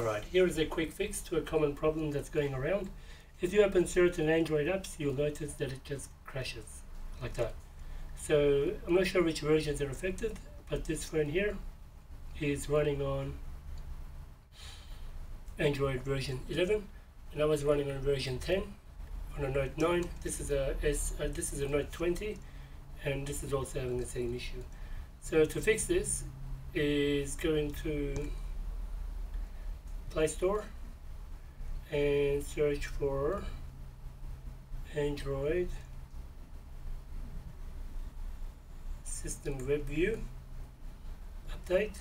Alright, here is a quick fix to a common problem that's going around. If you open certain Android apps, you'll notice that it just crashes like that. So I'm not sure which versions are affected, but this phone here is running on Android version 11, and I was running on version 10 on a Note 9. This is a Note 20, and this is also having the same issue. So to fix this is going to Play Store and search for Android System WebView update.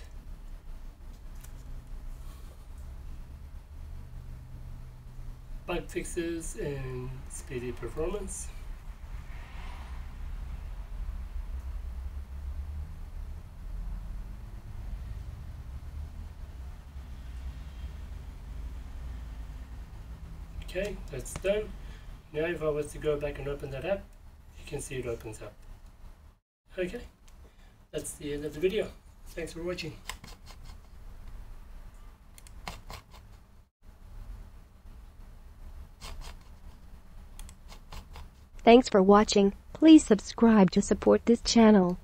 Bug fixes and speedy performance. Okay, that's done. Now if I was to go back and open that app, you can see it opens up. Okay, that's the end of the video. Thanks for watching. Thanks for watching. Please subscribe to support this channel.